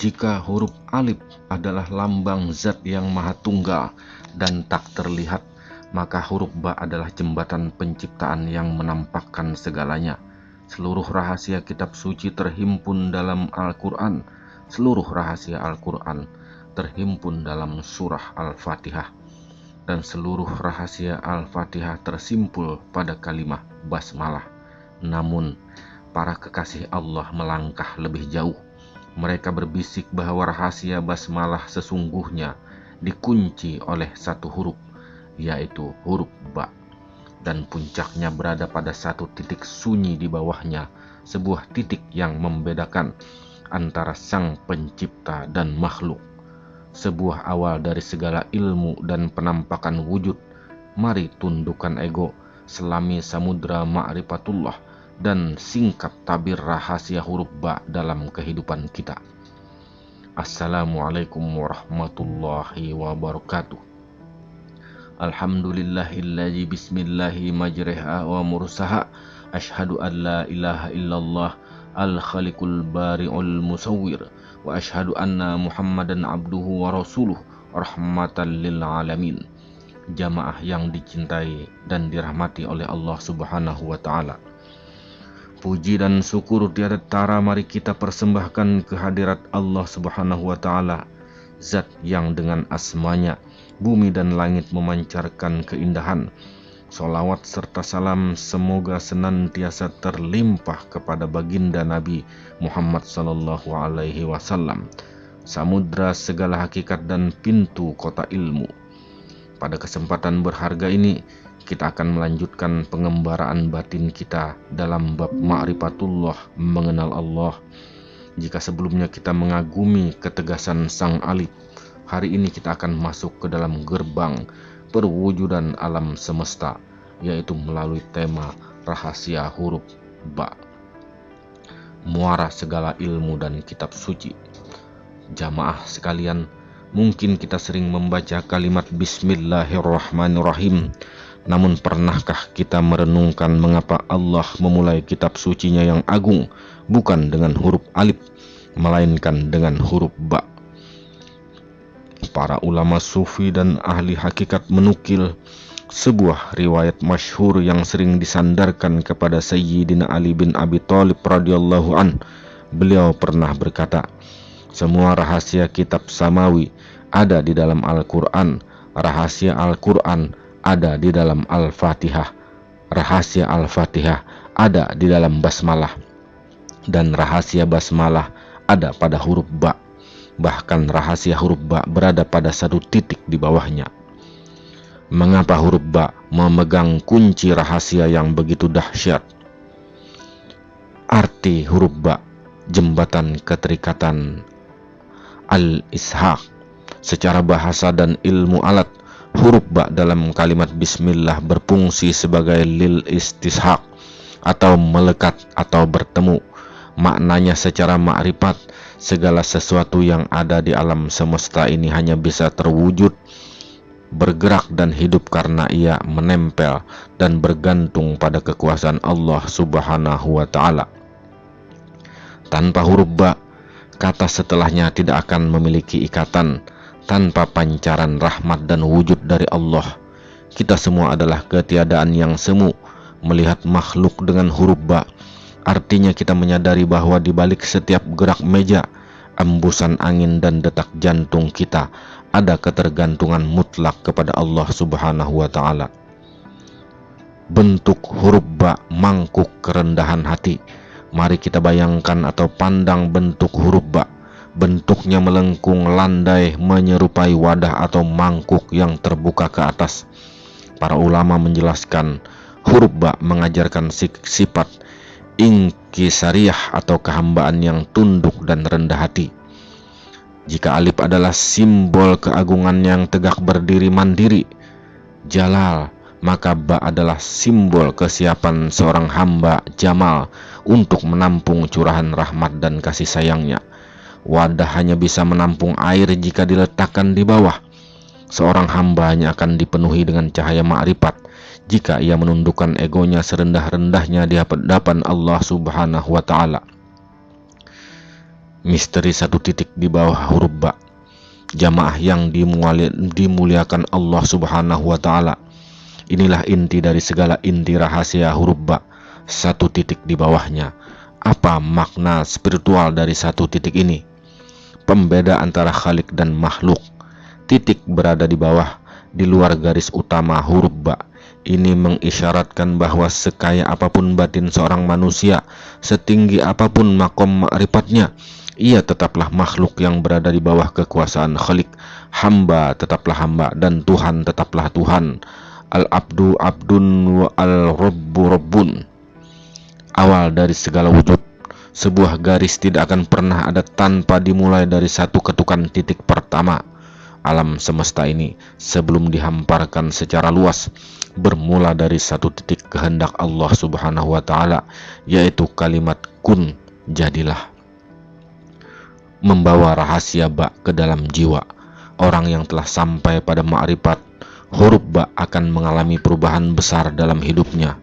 Jika huruf alif adalah lambang zat yang maha tunggal dan tak terlihat, maka huruf ba adalah jembatan penciptaan yang menampakkan segalanya. Seluruh rahasia kitab suci terhimpun dalam Al-Quran. Seluruh rahasia Al-Quran terhimpun dalam surah Al-Fatihah. Dan seluruh rahasia Al-Fatihah tersimpul pada kalimah basmalah. Namun, para kekasih Allah melangkah lebih jauh. Mereka berbisik bahwa rahasia basmalah sesungguhnya dikunci oleh satu huruf, yaitu huruf ba. Dan puncaknya berada pada satu titik sunyi di bawahnya, sebuah titik yang membedakan antara sang pencipta dan makhluk. Sebuah awal dari segala ilmu dan penampakan wujud. Mari tundukkan ego, selami samudra ma'rifatullah, dan singkat tabir rahasia huruf ba dalam kehidupan kita. Assalamualaikum warahmatullahi wabarakatuh. Alhamdulillahilladzi bismillahi majriha wa mursaha. Ashhadu an la ilaha illallah al-khaliqul bari'ul musawwir. Wa ashhadu anna muhammadan abduhu wa rasuluh rahmatan lil alamin. Jamaah yang dicintai dan dirahmati oleh Allah subhanahu wa ta'ala, puji dan syukur tiada tara mari kita persembahkan kehadirat Allah subhanahu wa ta'ala, zat yang dengan asmanya bumi dan langit memancarkan keindahan. Salawat serta salam semoga senantiasa terlimpah kepada baginda Nabi Muhammad sallallahu alaihi wasallam, samudra segala hakikat dan pintu kota ilmu. Pada kesempatan berharga ini, kita akan melanjutkan pengembaraan batin kita dalam bab ma'rifatullah, mengenal Allah. Jika sebelumnya kita mengagumi ketegasan sang alif, hari ini kita akan masuk ke dalam gerbang perwujudan alam semesta, yaitu melalui tema rahasia huruf ba, muara segala ilmu dan kitab suci. Jamaah sekalian, mungkin kita sering membaca kalimat Bismillahirrahmanirrahim. Namun pernahkah kita merenungkan mengapa Allah memulai kitab sucinya yang agung bukan dengan huruf alif, melainkan dengan huruf ba? Para ulama sufi dan ahli hakikat menukil sebuah riwayat masyhur yang sering disandarkan kepada Sayyidina Ali bin Abi Thalib radhiyallahu an. Beliau pernah berkata, semua rahasia kitab samawi ada di dalam Al-Quran. Rahasia Al-Quran ada di dalam Al-Fatihah. Rahasia Al-Fatihah ada di dalam basmalah. Dan rahasia basmalah ada pada huruf ba. Bahkan rahasia huruf ba berada pada satu titik di bawahnya. Mengapa huruf ba memegang kunci rahasia yang begitu dahsyat? Arti huruf ba, jembatan keterikatan al-ishaq. Secara bahasa dan ilmu alat, huruf ba dalam kalimat bismillah berfungsi sebagai lil istishaq, atau melekat atau bertemu. Maknanya secara ma'rifat, segala sesuatu yang ada di alam semesta ini hanya bisa terwujud, bergerak dan hidup karena ia menempel dan bergantung pada kekuasaan Allah subhanahu wa ta'ala. Tanpa huruf ba, kata setelahnya tidak akan memiliki ikatan. Tanpa pancaran rahmat dan wujud dari Allah, kita semua adalah ketiadaan yang semu. Melihat makhluk dengan huruf ba, artinya kita menyadari bahwa di balik setiap gerak meja, embusan angin dan detak jantung kita, ada ketergantungan mutlak kepada Allah subhanahu wa ta'ala. Bentuk huruf ba mangkuk kerendahan hati. Mari kita bayangkan atau pandang bentuk huruf ba. Bentuknya melengkung landai menyerupai wadah atau mangkuk yang terbuka ke atas. Para ulama menjelaskan huruf ba mengajarkan sifat inkisariyah atau kehambaan yang tunduk dan rendah hati. Jika alif adalah simbol keagungan yang tegak berdiri mandiri, jalal, maka ba adalah simbol kesiapan seorang hamba jamal untuk menampung curahan rahmat dan kasih sayangnya. Wadah hanya bisa menampung air jika diletakkan di bawah. Seorang hamba hanya akan dipenuhi dengan cahaya ma'rifat jika ia menundukkan egonya serendah-rendahnya di hadapan Allah subhanahu wa ta'ala. Misteri satu titik di bawah huruf ba. Jamaah yang dimuliakan Allah Subhanahu wa Ta'ala, inilah inti dari segala inti rahasia huruf ba, satu titik di bawahnya. Apa makna spiritual dari satu titik ini? Pembeda antara Khalik dan makhluk. Titik berada di bawah, di luar garis utama huruf ba. Ini mengisyaratkan bahwa sekaya apapun batin seorang manusia, setinggi apapun makom ma'rifatnya, ia tetaplah makhluk yang berada di bawah kekuasaan Khalik. Hamba tetaplah hamba dan Tuhan tetaplah Tuhan. Al-abdu abdun wa al-rabbu rabbun. Awal dari segala wujud. Sebuah garis tidak akan pernah ada tanpa dimulai dari satu ketukan titik pertama. Alam semesta ini sebelum dihamparkan secara luas bermula dari satu titik kehendak Allah Subhanahu wa Ta'ala, yaitu kalimat kun, jadilah. Membawa rahasia ba ke dalam jiwa orang yang telah sampai pada ma'rifat, huruf ba akan mengalami perubahan besar dalam hidupnya.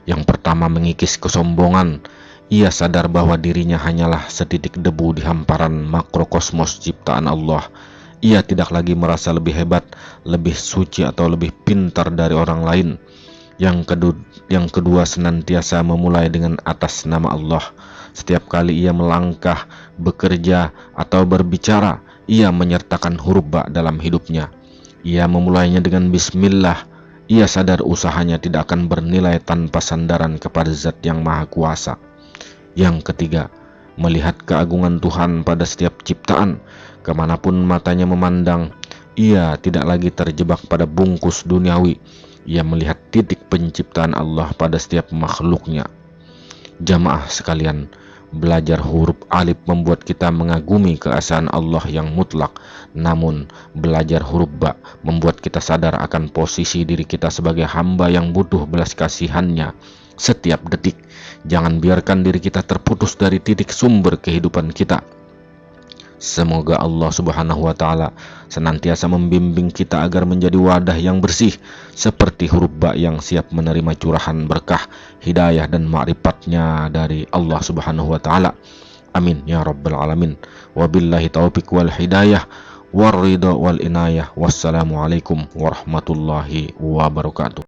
Yang pertama, mengikis kesombongan. Ia sadar bahwa dirinya hanyalah setitik debu di hamparan makrokosmos ciptaan Allah. Ia tidak lagi merasa lebih hebat, lebih suci atau lebih pintar dari orang lain. Yang kedua, senantiasa memulai dengan atas nama Allah. Setiap kali ia melangkah, bekerja, atau berbicara, ia menyertakan huruf ba dalam hidupnya. Ia memulainya dengan bismillah. Ia sadar usahanya tidak akan bernilai tanpa sandaran kepada Zat yang Maha Kuasa. Yang ketiga, melihat keagungan Tuhan pada setiap ciptaan. Kemanapun matanya memandang, ia tidak lagi terjebak pada bungkus duniawi. Ia melihat titik penciptaan Allah pada setiap makhluknya. Jamaah sekalian, belajar huruf alif membuat kita mengagumi keesaan Allah yang mutlak. Namun, belajar huruf ba membuat kita sadar akan posisi diri kita sebagai hamba yang butuh belas kasihannya setiap detik. Jangan biarkan diri kita terputus dari titik sumber kehidupan kita. Semoga Allah Subhanahu wa Ta'ala senantiasa membimbing kita agar menjadi wadah yang bersih seperti huruf ba yang siap menerima curahan berkah, hidayah dan ma'rifatnya dari Allah Subhanahu wa Ta'ala. Amin ya rabbal alamin. Wabillahi taufiq wal hidayah war ridha wal inayah. Wassalamualaikum warahmatullahi wabarakatuh.